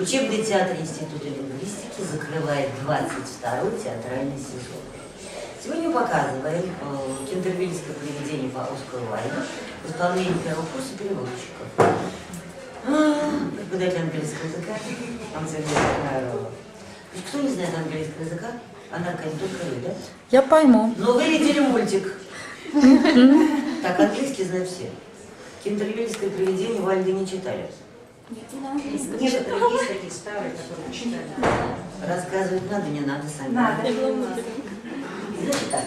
Учебный театр Института лингвистики закрывает 22-й театральный сезон. Сегодня показываем Кентревиллское привидение по Оскару Уайльду в исполнении первого курса переводчиков. Преподаватель английского языка Антонина. Кто не знает английского языка? Она только вы, да? Я пойму. Но вы видели мультик. Так, английский знают все. Кентревиллское привидение Уайльда не читали. Некоторые есть такие старые, которые читали. Рассказывать надо, не надо, сами. Надо. Значит так,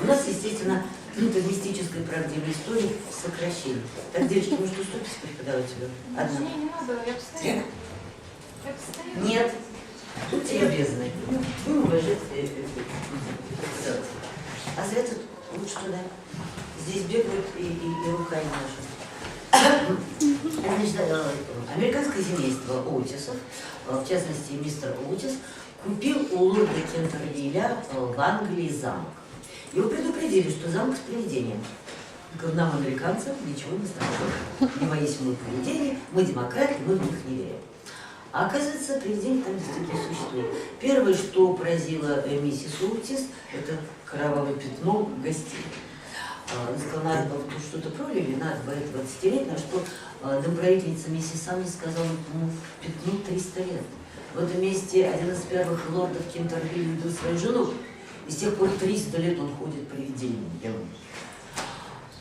у нас, естественно, это мистическая правдивая история в сокращении. Так, девочки, может, уступите преподавателю? Одна? Не надо, я постоянно. Нет. Будьте любезны. Вы уважите. А зря тут лучше туда. Здесь бегают и руками наши. Значит, американское семейство Оутисов, в частности, мистер Оутис, купил у лорда Кентервилля в Англии замок. Его предупредили, что замок с привидением. Нам, американцам, ничего не страшно. Не боись мы привидений, мы демократы, мы в них не верим. А оказывается, привидение там действительно существует. Первое, что поразило миссис Оутис, это кровавое пятно в гостиной. Она сказала, надо было что-то пролили, надо было этого отстереть, на что домправительница миссис Саммис сказала, пятну 300 лет. В этом месте один из первых лордов Кентервилля любил свою жену, и с тех пор 300 лет он ходит привидением.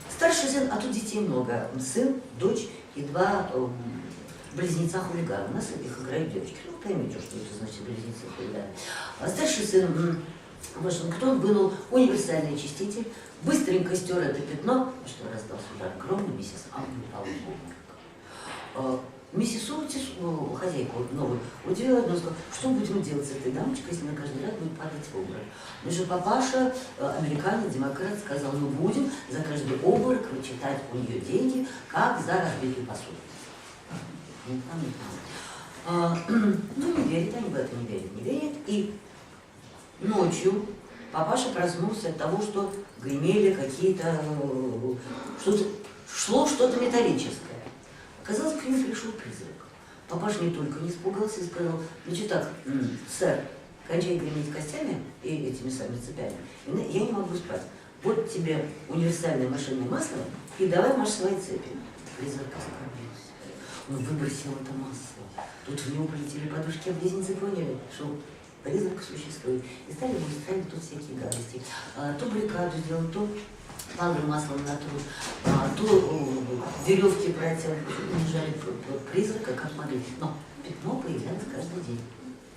Старший сын, а тут детей много. Сын, дочь и два близнеца-хулигана. У нас их играют девочки. Ну, поймете, что это значит близнецы-хулиганы. А старший сын в Вашингтон вынул универсальный очиститель, быстренько стер это пятно, что раздался удар огромный, миссис Амбри упала в обморок. Миссис Оутис, хозяйку новую, удивила одну, сказала, что мы будем делать с этой дамочкой, если она каждый раз будет падать в обморок. Но же папаша, американец, демократ, сказал, мы будем за каждый обморок вычитать у нее деньги, как за разбитую посуду. Ну, не верит, они в это не верят. И ночью папаша проснулся от того, что гремели какие-то, шло что-то металлическое. Оказалось, к нему пришел призрак. Папаша не только не испугался и сказал, значит так, сэр, кончай греметь костями и этими самыми цепями, я не могу спать. Вот тебе универсальное машинное масло и давай машь свои цепи. Призрак оскорбился. Он выбросил это масло. Тут в него полетели подушки, а близнецы поняли, что призрак существует. И стали ему устраивать тут всякие гадости. То баррикаду сделал, то палку маслом на труд, то веревки протягивали, унижали призрака, как могли. Но пятно появлялось каждый день.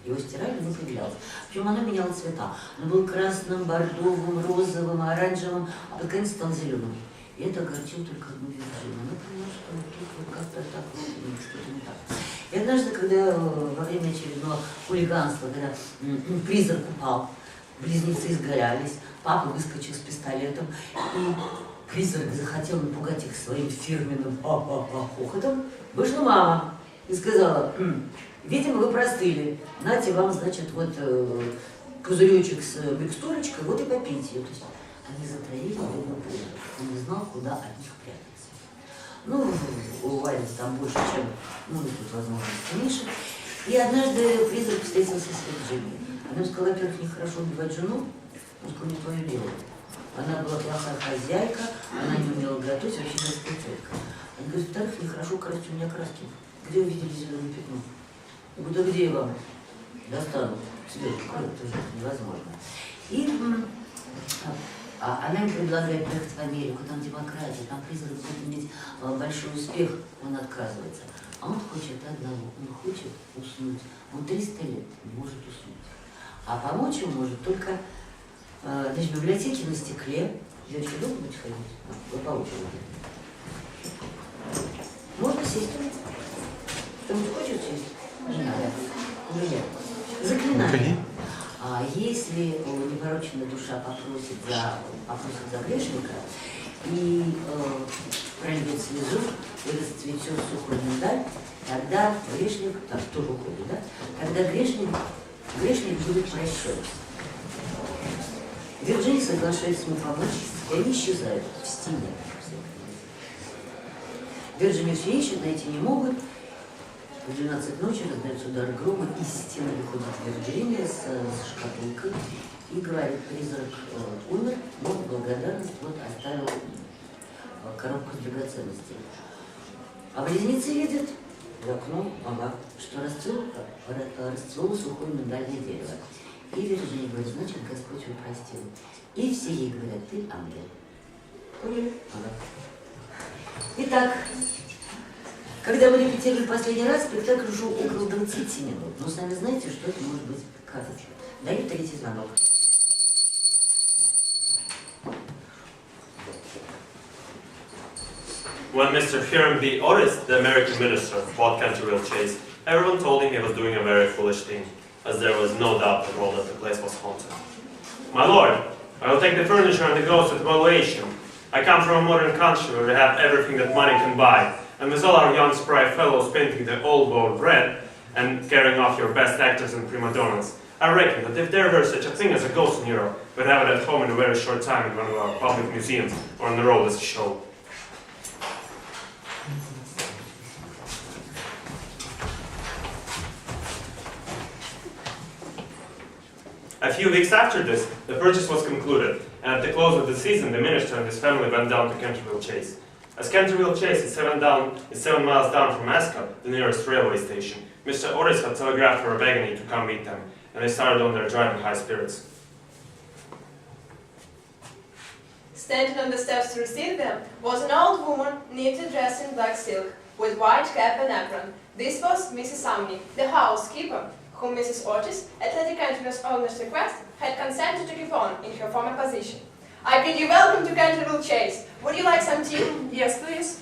Его стирали, не появлялось. Причем оно меняло цвета. Оно было красным, бордовым, розовым, оранжевым, а под конец стал зеленым. И это огорчило только одну Вирджинию. Она поняла, что тут вот как-то так, что-то не так. И однажды, когда во время очередного хулиганства, когда призрак упал, близнецы изгорялись, папа выскочил с пистолетом, и призрак захотел напугать их своим фирменным хохотом. Вышла мама и сказала, видимо, вы простыли, нате вам, значит, вот пузыречек с микстурочкой, вот и попейте ее. То есть они затравили бедного призрака, он не знал, куда от них прятаться. Ну, у Вайна там больше, чем, тут возможности меньше. И однажды призрак встретился с Вирджинией. Она сказала, во-первых, нехорошо убивать жену, он сказал, не твое дело. Она была плохая хозяйка, она не умела готовить, вообще не тетка. Она говорит, во-вторых, нехорошо красть у меня краски. Где вы видели зеленое пятно? Я говорю, да где я вам достану? Себе это уже невозможно. И она им предлагает поехать в Америку, там демократия, там призрак будет иметь большой успех, он отказывается. А он хочет одного, он хочет уснуть. Он 300 лет не может уснуть. А помочь ему может только в библиотеке на стекле. Девочки, долго будете ходить? Вы по очереди. Можно сесть? Кто-нибудь хочет сесть? Не надо. Заклинание. Если непорочная душа попросит за грешника и прольет слезу, и расцветет сухой миндаль, тогда грешник, так тоже уходит, да? Тогда грешник будет прощен. Вирджиния соглашается ему помочь, и они исчезают в стене. Вирджинию все ищут, найти не могут. В 12 ночи раздается удар грома, из стены выходит Вирджиния с шкатулкой и говорит, призрак умер, но в благодарность вот оставил коробку с драгоценностями. А близнецы видят в окно, что расцвело сухое миндальное дерево. И Вирджиния говорит, значит, Господь его простил. И все ей говорят, ты ангел. Поняли? Итак, когда мы репетировали последний раз, спектакль ушел около 20 минут. Но сами знаете, что это может быть каторга. Даю третий звонок. When Mr. Hiram B. Otis, the American minister, bought Kentrevillskoe, everyone told him he was doing a very foolish thing, as there was no doubt at all that the place was haunted. My lord, I will take the furniture and the ghost at valuation. I come from a modern country where we have everything that money can buy, and with all our young spry fellows painting the old world red and carrying off your best actors and prima donnas, I reckon that if there were such a thing as a ghost in Europe, we'd have it at home in a very short time in one of our public museums or on the road as a show. A few weeks after this, the purchase was concluded, and at the close of the season, the minister and his family went down to Kentrevillskoe. As Kentrevillskoe is 7 miles down from Ascot, the nearest railway station, Mr. Otis had telegraphed for a wagoner to come meet them, and they started on their drive in high spirits. Standing on the steps to receive them was an old woman neatly dressed in black silk, with white cap and apron. This was Mrs. Sumney, the housekeeper, whom Mrs. Otis, at Lady Kentreville's owner's request, had consented to keep on in her former position. I bid you welcome to Kentrevillskoe. Would you like some tea? Yes, please.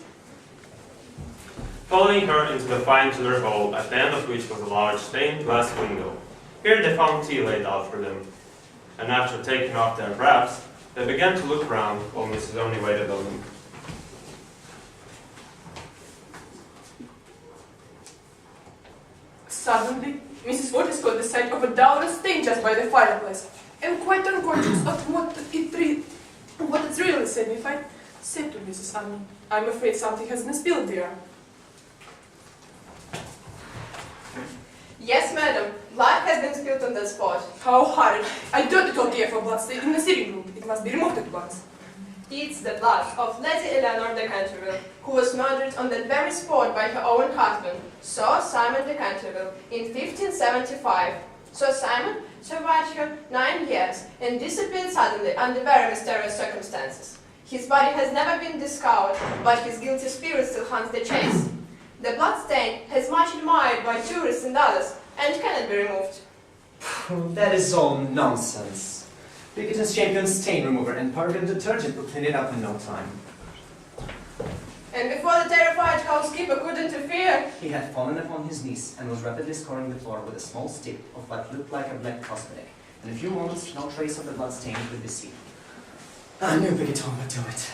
Following her into the fine inner hall, at the end of which was a large stained glass window. Here they found tea laid out for them, and after taking off their wraps, they began to look round while Mrs. Omni waited on them. Suddenly, Mrs. Otis caught the sight of a dull stain just by the fireplace, and quite unconscious of what it really signified, said to Mrs. Annie, "I'm afraid something has been spilled there." Yes, madam. Blood has been spilled on that spot. How horrid! I don't call care for blood stain in the sitting room. It must be removed at once. It's the blood of Lady Eleanor de Kentreville, who was murdered on that very spot by her own husband, Sir Simon de Kentreville, in 1575. Sir Simon survived her 9 years and disappeared suddenly under very mysterious circumstances. His body has never been discovered, but his guilty spirit still haunts the chase. The blood stain is much admired by tourists and others, and cannot be removed. That is all nonsense. Bickerton's champion stain remover and Paragon detergent will clean it up in no time. And before the terrified housekeeper could interfere, He had fallen upon his knees and was rapidly scouring the floor with a small stick of what looked like a black cosmetic. In a few moments, no trace of the blood stain could be seen. I knew Bickerton would do it.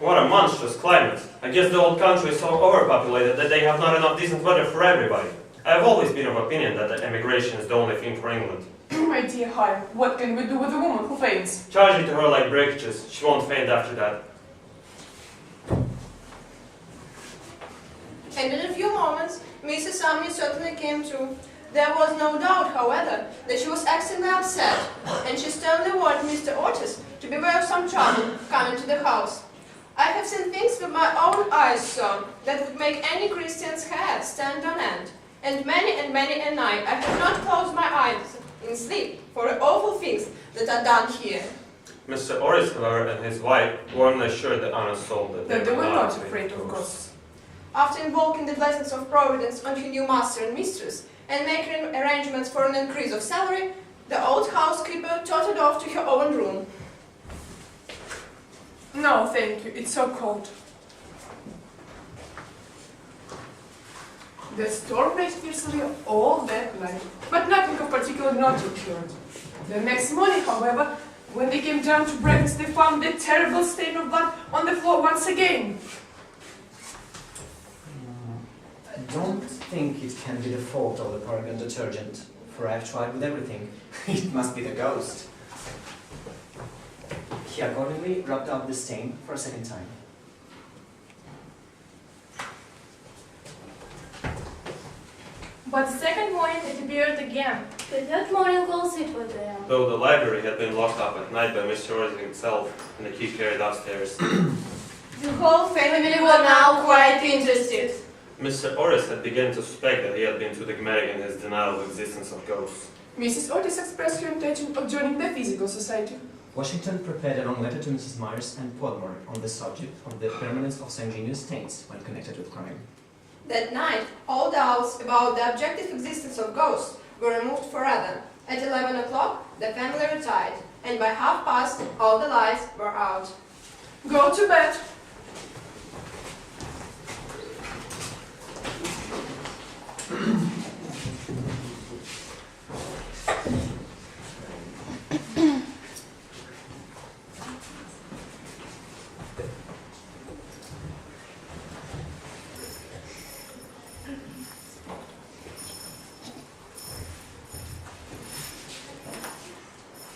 What a monstrous climate. I guess the old country is so overpopulated that they have not enough decent weather for everybody. I have always been of opinion that the emigration is the only thing for England. My dear Harry, what can we do with a woman who faints? Charge it to her like breakages. She won't faint after that. and in a few moments, Mrs. Sumney certainly came to. There was no doubt, however, that she was extremely upset, and she sternly warned Mr. Otis to beware of some trouble coming to the house. I have seen things with my own eyes, sir, that would make any Christian's head stand on end. And many a night I have not closed my eyes in sleep for the awful things that are done here. Mr. Otis, however, and his wife warmly assured the honest soul that They were not not afraid of ghosts. After invoking the blessings of Providence on her new master and mistress, and making arrangements for an increase of salary, the old housekeeper tottered off to her own room. No, thank you, it's so cold. The storm raged fiercely all that night, but nothing of particular note occurred. The next morning, however, when they came down to breakfast, they found the terrible stain of blood on the floor once again. I don't think it can be the fault of the Paragon detergent, for I've tried with everything. It must be the ghost. He accordingly rubbed out the stain for a second time. But the second morning it appeared again. The third morning also it was there. Though the library had been locked up at night by Mr. Otis himself and the key carried upstairs. The whole family were now quite interested. Mr. Otis had begun to suspect that he had been too dogmatic in his denial of the existence of ghosts. Mrs. Otis expressed her intention of joining the Physical Society. Washington prepared a long letter to Mrs. Myers and Podmore on the subject of the permanence of sanguineous stains when connected with crime. That night, all doubts about the objective existence of ghosts were removed forever. At 11 o'clock, the family retired, and by past, all the lights were out. Go to bed.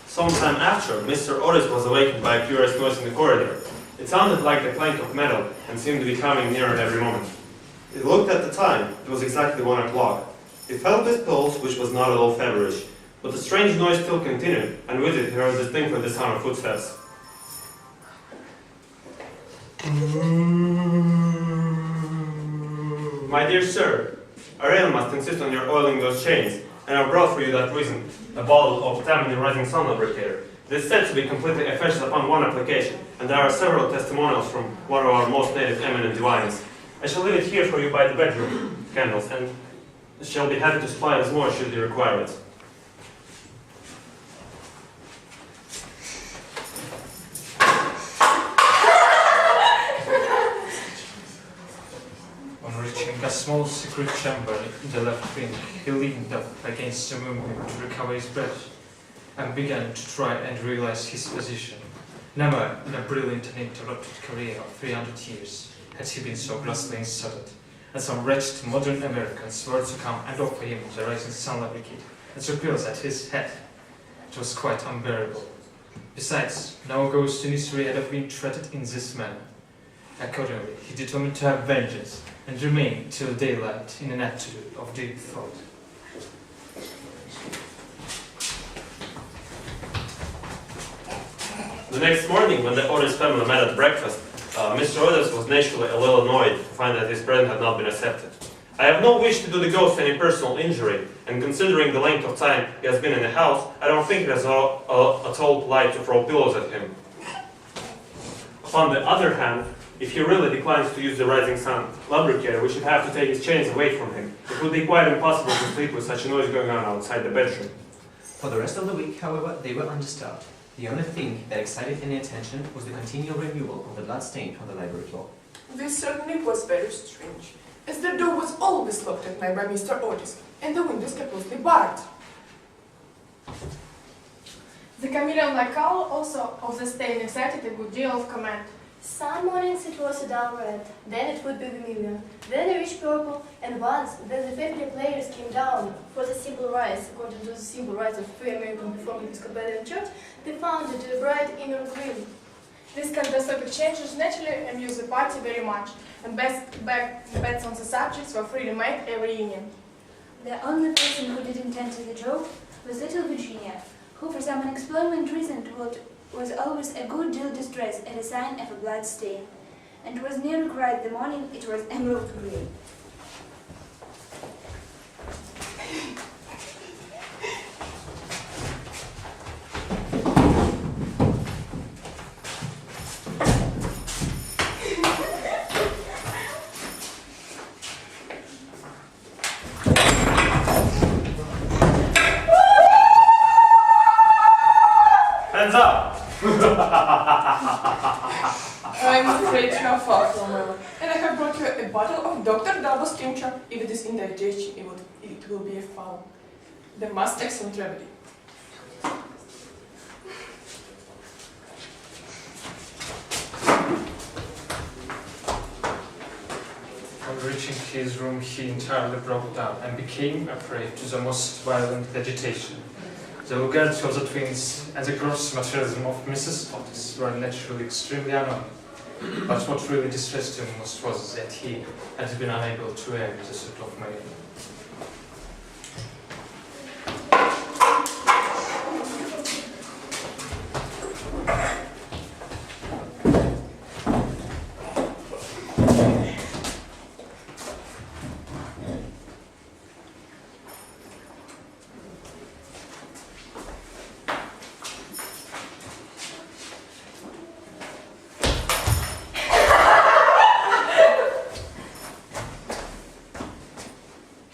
Sometime after, Mr. Otis was awakened by a curious noise in the corridor. It sounded like the clank of metal and seemed to be coming nearer every moment. He looked at the time. It was exactly 1 o'clock. He felt his pulse, which was not at all feverish, but the strange noise still continued, and with it he heard distinctly the sound of footsteps. My dear sir, Ariel must insist on your oiling those chains, and I brought for you that reason, a bottle of Tammany Rising Sun lubricator. It is said to be completely efficacious upon one application, and there are several testimonials from one of our most native eminent divines. I shall leave it here for you by the bedroom candles, and shall be happy to supply as more should you require it. On reaching a small secret chamber in the left wing, he leaned up against the movement to recover his breath and began to try and realize his position. Never in a brilliant and interrupted career of 300 years had he been so grossly insulted, and some wretched modern Americans were to come and offer him the Rising Sun lubricate and threw pills at his head. It was quite unbearable. Besides, no ghost in history had ever been treated in this manner. Accordingly, he determined to have vengeance and remain till daylight in an attitude of deep thought. The next morning, when the Otis family met at breakfast, Mr. Otis was naturally a little annoyed to find that his present had not been accepted. I have no wish to do the ghost any personal injury, and considering the length of time he has been in the house, I don't think it is at all polite to throw pillows at him. On the other hand, if he really declines to use the Rising Sun lubricator, we should have to take his chains away from him. It would be quite impossible to sleep with such a noise going on outside the bedroom. For the rest of the week, however, they were undisturbed. The only thing that excited any attention was the continual renewal of the blood stain on the library floor. This certainly was very strange, as the door was always locked at night by Mr. Otis, and the windows kept closely barred. The chameleon-like color also of the stain excited a good deal of comment. Some mornings it was a dull red, then it would be vermilion, then a rich purple, and once, when the family players came down for the simple rites, according to the simple rites of Free American Reformed Episcopalian Church, they found it a bright emerald green. These kaleidoscopic changes naturally amused the party very much, and bets on the subjects were freely made every evening. The only person who didn't enter the joke was little Virginia, who for some unexplained reason was always a good deal distressed at a sign of a blood stain, and was nearly cried the morning it was emerald green. Hands up! I'm afraid you are far from well, and I have brought you a bottle of Dr. Darbo's tincture. If it is indigestion, it will be a foul. The most excellent remedy. On reaching his room, he entirely broke down and became a prey to the most violent agitation. The vulgarity of the twins and the gross materialism of Mrs. Otis were naturally extremely annoying. But what really distressed him most was that he had been unable to wear the suit of Mary.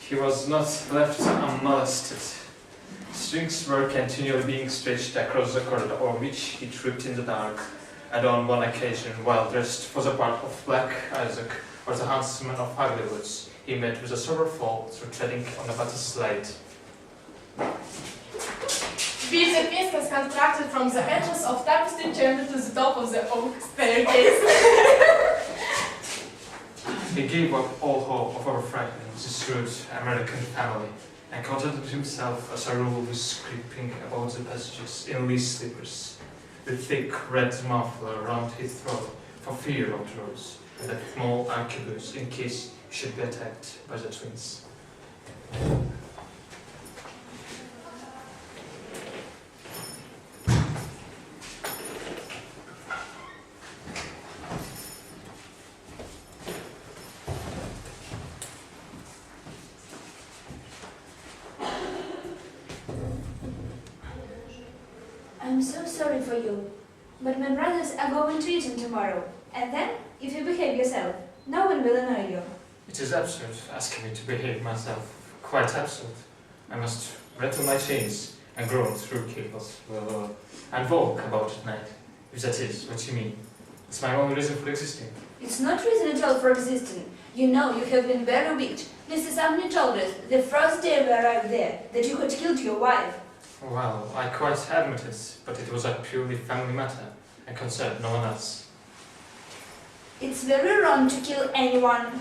He was not left unmolested. Strings were continually being stretched across the corridor over which he tripped in the dark, and on one occasion, while dressed for the part of Black Isaac or the huntsman of Uglywood, he met with a sore fall through treading on a butter slide. These piece was constructed from the entrance of tapestry chamber to the top of the oak staircase. He gave up all hope of overfrightening this rude American family, and contented himself as a rule with creeping about the passages in Lee's slippers, with thick red muffler round his throat for fear of trolls, and a small arquebus in case he should be attacked by the twins. I'm so sorry for you, but my brothers are going to eat tomorrow, and then, if you behave yourself, no one will annoy you. It is absurd asking me to behave myself, quite absurd. I must rattle my chains and groan through cables, and walk about at night, if that is what you mean. It's my only reason for existing. It's not reason at all for existing. You know you have been very wicked. Mrs. Amney told us, the first day we arrived there, that you had killed your wife. Well, I quite admit it, but it was a purely family matter, and concerned no one else. It's very wrong to kill anyone.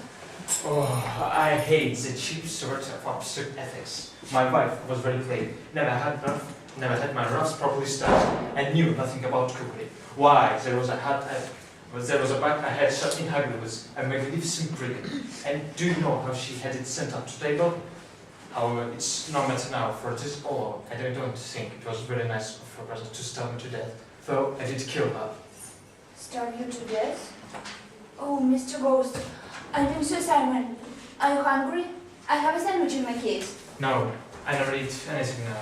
Oh, I hate the cheap sort of absurd ethics. My wife was very plain, never had my ruffs properly starched, and knew nothing about cookery. Why, there was a back I had shut in Uglywood, a magnificent brigand, and do you know how she had it sent up to table? However, it's no matter now, for it is all, and I don't think it was very nice of her brother to starve me to death, though I did kill her. Starve you to death? Oh, Mr. Ghost, I think so, Simon. Are you hungry? I have a sandwich in my case. No, I never eat anything now,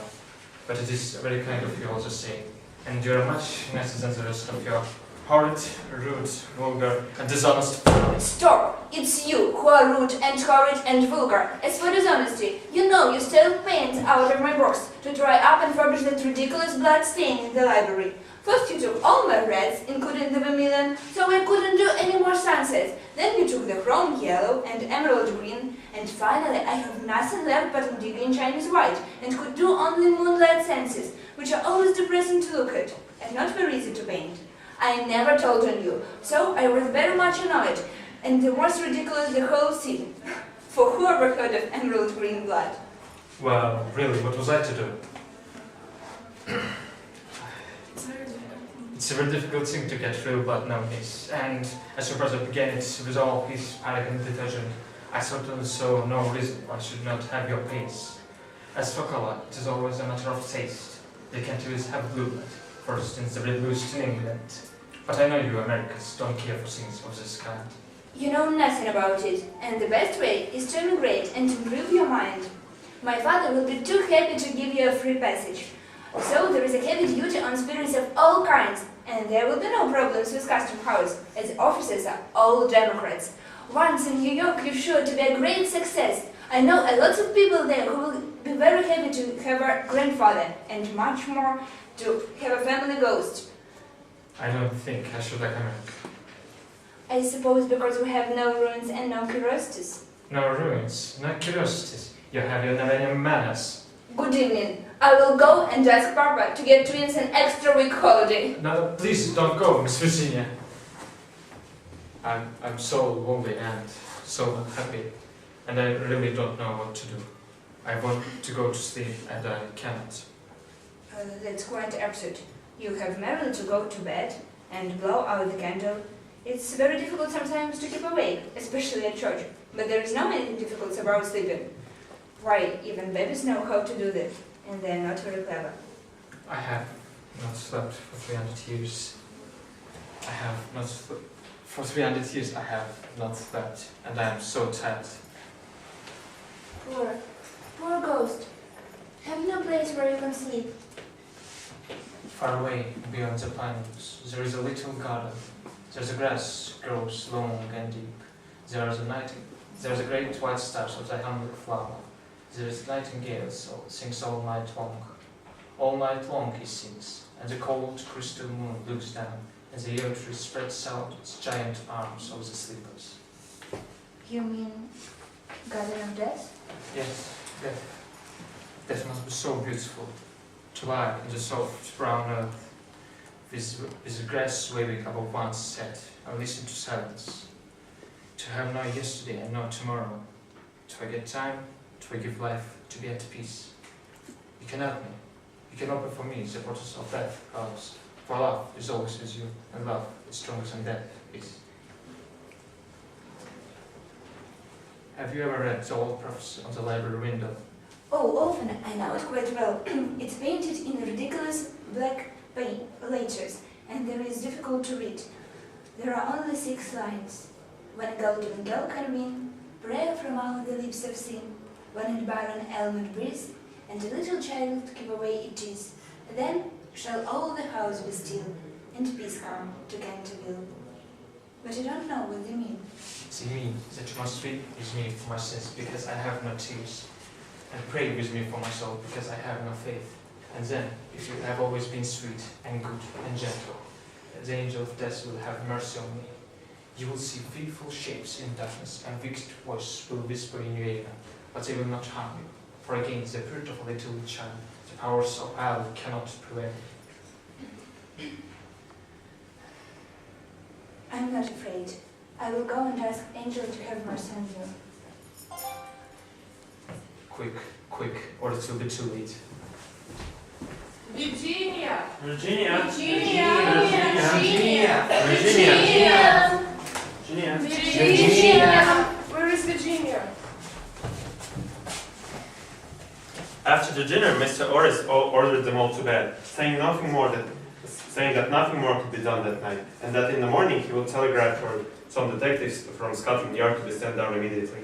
but it is very kind of you all the same, and you are much nicer than the rest of your horrid, rude, vulgar, and dishonest family. Stop! It's you who are rude and horrid and vulgar. As for dishonesty, you know you stole paint out of my box to try up and furbish that ridiculous blood stain in the library. First you took all my reds, including the vermilion, so I couldn't do any more sunsets. Then you took the chrome yellow and emerald green, and finally I have nothing left but indigo and Chinese white, and could do only moonlight senses, which are always depressing to look at, and not very easy to paint. I never told on you, so I was very much annoyed, and the most ridiculous the whole scene. For who ever heard of emerald green blood? Well, really, what was I to do? It's a very difficult thing to get real blood nowadays, and as your brother began it with all his arrogant detergent, I certainly saw no reason why I should not have your paints. As for color, it is always a matter of taste. They can't always have blue blood, for instance, the red blues in England. But I know you Americans don't care for things of this kind. You know nothing about it, and the best way is to emigrate and improve your mind. My father will be too happy to give you a free passage. So there is a heavy duty on spirits of all kinds, and there will be no problems with Custom House, as officers are all Democrats. Once in New York, you're sure to be a great success. I know a lot of people there who will be very happy to have a grandfather, and much more to have a family ghost. I don't think I should like America. I suppose because we have no ruins and no curiosities. No ruins, no curiosities. You have any manners. Good evening. I will go and ask Papa to get twins an extra week holiday. No, please don't go, Miss Virginia. I'm so lonely and so unhappy, and I really don't know what to do. I want to go to sleep and I cannot. That's quite absurd. You have merely to go to bed and blow out the candle. It's very difficult sometimes to keep awake, especially at church. But there is no anything difficult about sleeping. Why, even babies know how to do that, and they're not very clever. I have not slept for 300 years. For 300 years I have not slept, and I am so tired. Poor ghost. Have no place where you can sleep. Far away, beyond the pines, there is a little garden. There's a grass grows long and deep. There's a great white stars of the hamlet flower. There is nightingale sings all night long. All night long he sings, and the cold crystal moon looks down, and the yew tree spreads out its giant arms over the sleepers. You mean garden of death? Yes, death. Death must be so beautiful, to lie in the soft brown earth, with the grass waving above one's head, and listen to silence. To have no yesterday and no tomorrow, to forget time, to forgive life, to be at peace. You can help me. You can open for me the portals of death, house. For love is always with you, and love is stronger than death is. Have you ever read the old prophecy on the library window? Oh, often. I know it quite well. It's painted in ridiculous black letters, and there is difficult to read. There are only 6 lines. When a golden girl can win, prayer from out the lips of sin, when in barren element breeze, and a little child keep away it is, then shall all the house be still, and peace come to Kentreville. But I don't know what they mean. They mean that you must weep with me for my sins, because I have no tears, and pray with me for my soul, because I have no faith. And then, if you have always been sweet and good and gentle, the angel of death will have mercy on me. You will see fearful shapes in darkness, and wicked voices will whisper in your ear, but they will not harm you. For against the spirit of a little child, the powers of hell cannot prevail. I'm not afraid. I will go and ask Angel to have mercy on you. Quick, quick, or it will be too late. Virginia! Virginia! Virginia! Virginia! Virginia! Where is Virginia? After the dinner, Mr. Orris ordered them all to bed, saying that nothing more could be done that night, and that in the morning he will telegraph for some detectives from Scotland Yard to be sent down immediately.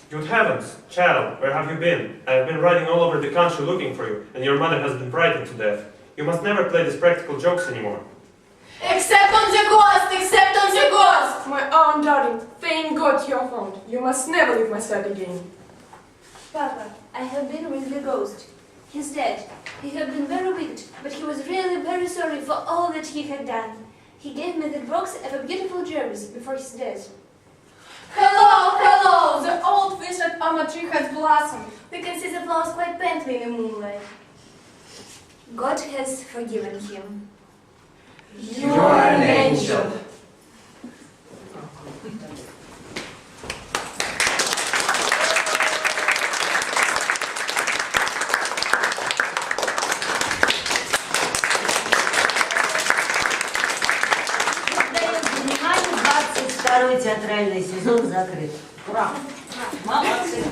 Good heavens, child, where have you been? I have been riding all over the country looking for you, and your mother has been frightened to death. You must never play these practical jokes anymore. Except on the ghost! Except on the ghost! My own darling, thank God you're found. You must never leave my side again. Papa, I have been with the ghost. He's dead. He had been very wicked, but he was really very sorry for all that he had done. He gave me the box of a beautiful cherries before his death. Hello, hello! The old wizard almond tree has blossomed. We can see the flowers quite faintly in the moonlight. God has forgiven him. You are an angel. Второй театральный сезон закрыт. Ура! Молодцы!